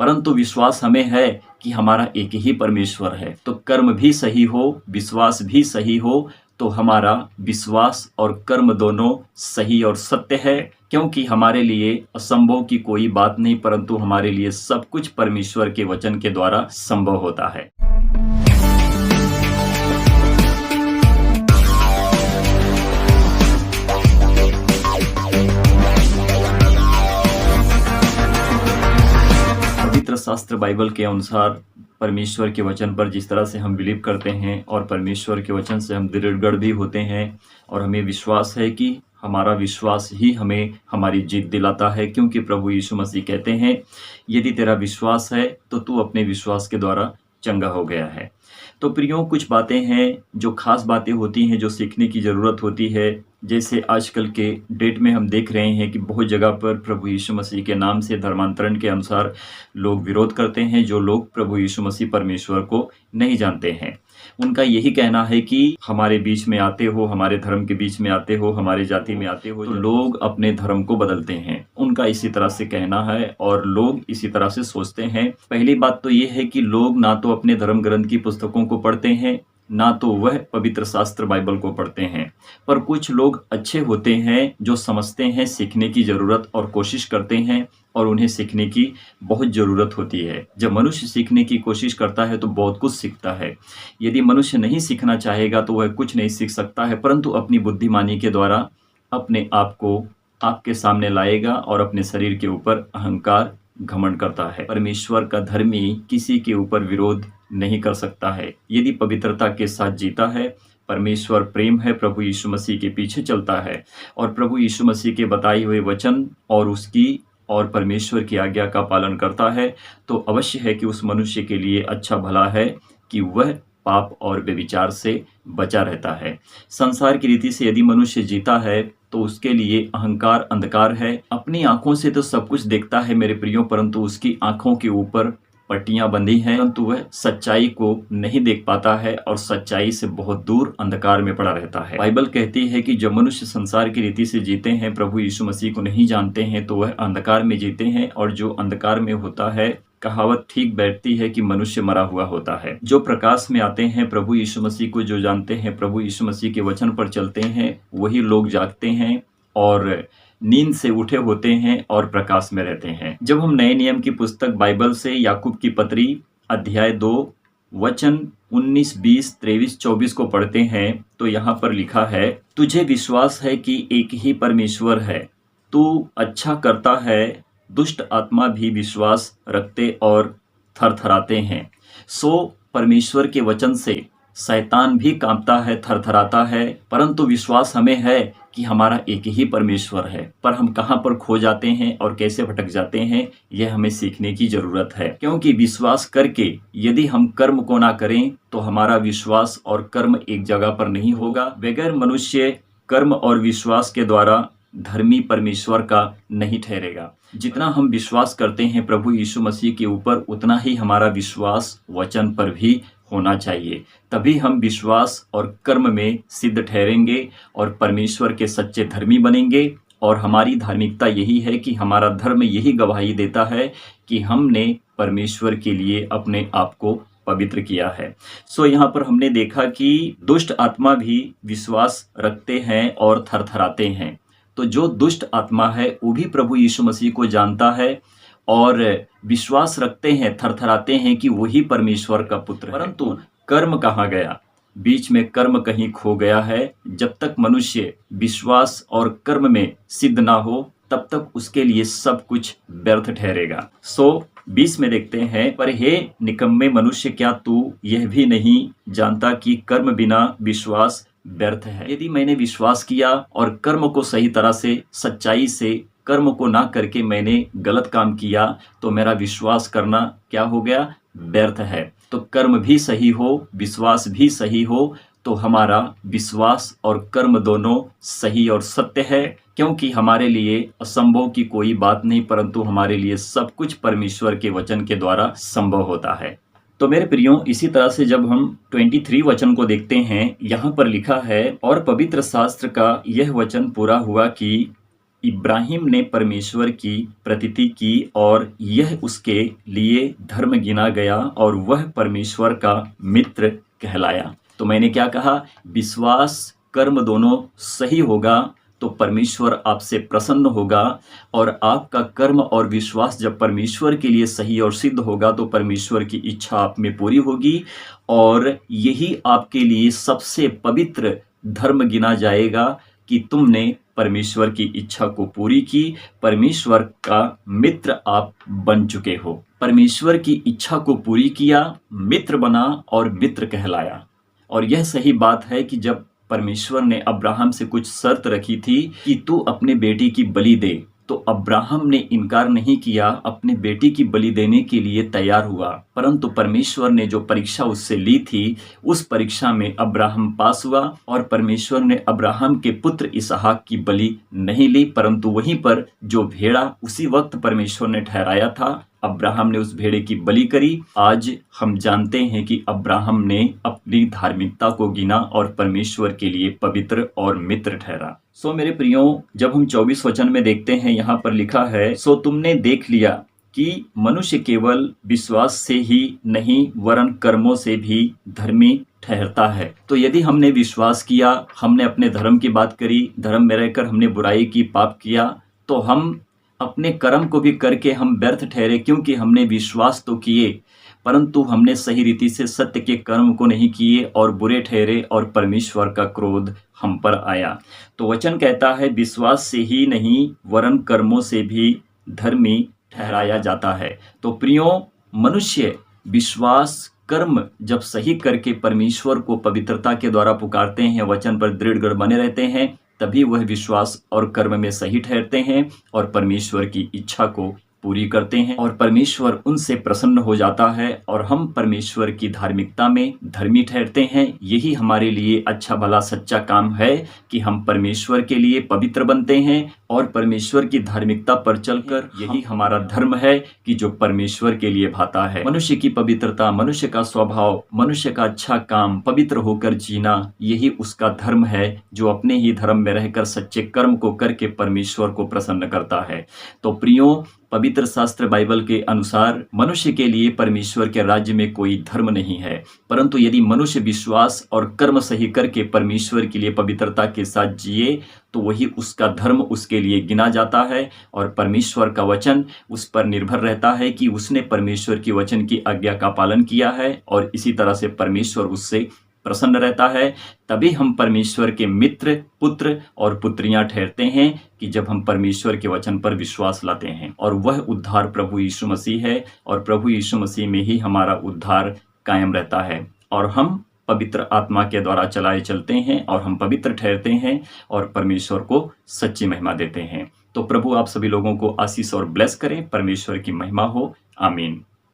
परंतु विश्वास हमें है कि हमारा एक ही परमेश्वर है। तो कर्म भी सही हो, विश्वास भी सही हो, तो हमारा विश्वास और कर्म दोनों सही और सत्य है, क्योंकि हमारे लिए असंभव की कोई बात नहीं, परंतु हमारे लिए सब कुछ परमेश्वर के वचन के द्वारा संभव होता है। पवित्र शास्त्र बाइबल के अनुसार परमेश्वर के वचन पर जिस तरह से हम बिलीव करते हैं और परमेश्वर के वचन से हम दृढ़ भी होते हैं, और हमें विश्वास है कि हमारा विश्वास ही हमें हमारी जीत दिलाता है, क्योंकि प्रभु यीशु मसीह कहते हैं, यदि तेरा विश्वास है तो तू अपने विश्वास के द्वारा चंगा हो गया है। तो प्रियो, कुछ बातें हैं जो खास बातें होती हैं जो सीखने की ज़रूरत होती है। जैसे आजकल के डेट में हम देख रहे हैं कि बहुत जगह पर प्रभु यीशु मसीह के नाम से धर्मांतरण के अनुसार लोग विरोध करते हैं। जो लोग प्रभु यीशु मसीह परमेश्वर को नहीं जानते हैं, उनका यही कहना है कि हमारे बीच में आते हो, हमारे धर्म के बीच में आते हो, हमारे जाति में आते हो, तो लोग अपने धर्म को बदलते हैं। उनका इसी तरह से कहना है और लोग इसी तरह से सोचते हैं। पहली बात तो ये है कि लोग ना तो अपने धर्म ग्रंथ की पुस्तकों को पढ़ते हैं, ना तो वह पवित्र शास्त्र बाइबल को पढ़ते हैं। पर कुछ लोग अच्छे होते हैं जो समझते हैं सीखने की ज़रूरत और कोशिश करते हैं, और उन्हें सीखने की बहुत ज़रूरत होती है। जब मनुष्य सीखने की कोशिश करता है तो बहुत कुछ सीखता है। यदि मनुष्य नहीं सीखना चाहेगा तो वह कुछ नहीं सीख सकता है, परंतु अपनी बुद्धिमानी के द्वारा अपने आप को आपके सामने लाएगा और अपने शरीर के ऊपर अहंकार घमंड करता है। परमेश्वर का धर्मी किसी के ऊपर विरोध नहीं कर सकता है यदि पवित्रता के साथ जीता है। परमेश्वर प्रेम है, प्रभु यीशु मसीह के पीछे चलता है और प्रभु यीशु मसीह के बताए हुए वचन और उसकी और परमेश्वर की आज्ञा का पालन करता है, तो अवश्य है कि उस मनुष्य के लिए अच्छा भला है कि वह पाप और व्यभिचार से बचा रहता है। संसार की रीति से यदि मनुष्य जीता है तो उसके लिए अहंकार अंधकार है। अपनी आंखों से तो सब कुछ देखता है मेरे प्रियो, परंतु उसकी आंखों के ऊपर पट्टियां बंधी हैं, परंतु वह सच्चाई को नहीं देख पाता है और सच्चाई से बहुत दूर अंधकार में पड़ा रहता है। बाइबल कहती है कि जब मनुष्य संसार की रीति से जीते हैं, प्रभु यीशु मसीह को नहीं जानते हैं, तो वह अंधकार में जीते हैं, और जो अंधकार में होता है, कहावत ठीक बैठती है कि मनुष्य मरा हुआ होता है। जो प्रकाश में आते हैं, प्रभु यीशु मसीह को जो जानते हैं, प्रभु यीशु मसीह के वचन पर चलते हैं, वही लोग जागते हैं और नींद से उठे होते हैं और प्रकाश में रहते हैं। जब हम नए नियम की पुस्तक बाइबल से याकूब की पत्री अध्याय 2 वचन 19, 20, 23, 24 को पढ़ते हैं, तो यहाँ पर लिखा है, तुझे विश्वास है कि एक ही परमेश्वर है, तू अच्छा करता है, दुष्ट आत्मा भी विश्वास रखते और थरथराते हैं। सो परमेश्वर के वचन से शैतान भी कांपता है, थरथराता है, परंतु विश्वास हमें है कि हमारा एक ही परमेश्वर है। पर हम कहाँ पर खो जाते हैं और कैसे भटक जाते हैं, यह हमें सीखने की जरूरत है। क्योंकि विश्वास करके यदि हम कर्म को ना करें तो हमारा विश्वास और कर्म एक जगह पर नहीं होगा। बगैर मनुष्य कर्म और विश्वास के द्वारा धर्मी परमेश्वर का नहीं ठहरेगा। जितना हम विश्वास करते हैं प्रभु यीशु मसीह के ऊपर, उतना ही हमारा विश्वास वचन पर भी होना चाहिए। तभी हम विश्वास और कर्म में सिद्ध ठहरेंगे और परमेश्वर के सच्चे धर्मी बनेंगे। और हमारी धार्मिकता यही है कि हमारा धर्म यही गवाही देता है कि हमने परमेश्वर के लिए अपने आप को पवित्र किया है। सो यहाँ पर हमने देखा कि दुष्ट आत्मा भी विश्वास रखते हैं और थरथराते हैं। तो जो दुष्ट आत्मा है वो भी प्रभु यीशु मसीह को जानता है और विश्वास रखते हैं, थरथराते हैं कि वही परमेश्वर का पुत्र है। परंतु कर्म कहाँ गया? बीच में कर्म कहीं खो गया है। जब तक मनुष्य विश्वास और कर्म में सिद्ध ना हो, तब तक उसके लिए सब कुछ व्यर्थ ठहरेगा। 20 में देखते हैं, पर हे निकम्मे मनुष्य, क्या तू यह भी नहीं जानता कि कर्म बिना विश्वास व्यर्थ है? यदि मैंने विश्वास किया और कर्म को सही तरह से सच्चाई से कर्म को ना करके मैंने गलत काम किया, तो मेरा विश्वास करना क्या हो गया? व्यर्थ है। तो कर्म भी सही हो, विश्वास भी सही हो, तो हमारा विश्वास और कर्म दोनों सही और सत्य है, क्योंकि हमारे लिए असंभव की कोई बात नहीं, परंतु हमारे लिए सब कुछ परमेश्वर के वचन के द्वारा संभव होता है। तो मेरे प्रियो, इसी तरह से जब हम 23 वचन को देखते हैं, यहाँ पर लिखा है, और पवित्र शास्त्र का यह वचन पूरा हुआ कि इब्राहिम ने परमेश्वर की प्रतीति की और यह उसके लिए धर्म गिना गया और वह परमेश्वर का मित्र कहलाया। तो मैंने क्या कहा, विश्वास कर्म दोनों सही होगा तो परमेश्वर आपसे प्रसन्न होगा, और आपका कर्म और विश्वास जब परमेश्वर के लिए सही और सिद्ध होगा तो परमेश्वर की इच्छा आप में पूरी होगी, और यही आपके लिए सबसे पवित्र धर्म गिना जाएगा कि तुमने परमेश्वर की इच्छा को पूरी की, परमेश्वर का मित्र आप बन चुके हो। परमेश्वर की इच्छा को पूरी किया, मित्र बना और मित्र कहलाया। और यह सही बात है कि जब परमेश्वर ने अब्राहम से कुछ शर्त रखी थी कि तू अपने बेटी की बलि दे, तो अब्राहम ने इनकार नहीं किया, अपने बेटी की बलि देने के लिए तैयार हुआ। परंतु परमेश्वर ने जो परीक्षा उससे ली थी, उस परीक्षा में अब्राहम पास हुआ और परमेश्वर ने अब्राहम के पुत्र इसहाक की बलि नहीं ली, परंतु वहीं पर जो भेड़ा उसी वक्त परमेश्वर ने ठहराया था, अब्राहम ने उस भेड़े की बलि करी। आज हम जानते हैं कि अब्राहम ने अपनी धार्मिकता को गिना और परमेश्वर के लिए पवित्र और मित्र ठहरा। सो मेरे प्रियो, जब हम 24 वचन में देखते हैं, यहाँ पर लिखा है, सो तुमने देख लिया कि मनुष्य केवल विश्वास से ही नहीं वरन कर्मों से भी धर्मी ठहरता है। तो यदि हमने विश्वास किया, हमने अपने धर्म की बात करी, धर्म में रहकर हमने बुराई की, पाप किया, तो हम अपने कर्म को भी करके हम व्यर्थ ठहरे, क्योंकि हमने विश्वास तो किए परंतु हमने सही रीति से सत्य के कर्म को नहीं किए और बुरे ठहरे और परमेश्वर का क्रोध हम पर आया। तो वचन कहता है विश्वास से ही नहीं वरन कर्मों से भी धर्मी ठहराया जाता है। तो प्रियो, मनुष्य विश्वास कर्म जब सही करके परमेश्वर को पवित्रता के द्वारा पुकारते हैं, वचन पर दृढ़ बने रहते हैं, तभी वह विश्वास और कर्म में सही ठहरते हैं और परमेश्वर की इच्छा को पूरी करते हैं और परमेश्वर उनसे प्रसन्न हो जाता है और हम परमेश्वर की धार्मिकता में धर्मी ठहरते हैं। यही हमारे लिए अच्छा भला सच्चा काम है कि हम परमेश्वर के लिए पवित्र बनते हैं और परमेश्वर की धार्मिकता पर चलकर यही हमारा धर्म है कि जो परमेश्वर के लिए भाता है। मनुष्य की पवित्रता, मनुष्य का स्वभाव, मनुष्य का अच्छा काम, पवित्र होकर जीना, यही उसका धर्म है जो अपने ही धर्म में रहकर सच्चे कर्म को करके परमेश्वर को प्रसन्न करता है। तो प्रियो, पवित्र शास्त्र बाइबल के अनुसार मनुष्य के लिए परमेश्वर के राज्य में कोई धर्म नहीं है, परंतु यदि मनुष्य विश्वास और कर्म सही करके परमेश्वर के लिए पवित्रता के साथ जिए तो वही उसका धर्म उसके लिए गिना जाता है और परमेश्वर का वचन उस पर निर्भर रहता है कि उसने परमेश्वर की वचन की आज्ञा का पालन किया है और इसी तरह से परमेश्वर उससे प्रसन्न रहता है। तभी हम परमेश्वर के मित्र, पुत्र और पुत्रियां ठहरते हैं कि जब हम परमेश्वर के वचन पर विश्वास लाते हैं और वह उद्धार प्रभु यीशु मसीह है और प्रभु यीशु मसीह में ही हमारा उद्धार कायम रहता है और हम पवित्र आत्मा के द्वारा चलाए चलते हैं और हम पवित्र ठहरते हैं और परमेश्वर को सच्ची महिमा देते हैं। तो प्रभु आप सभी लोगों को आशीष और ब्लेस करें। परमेश्वर की महिमा हो। आमीन।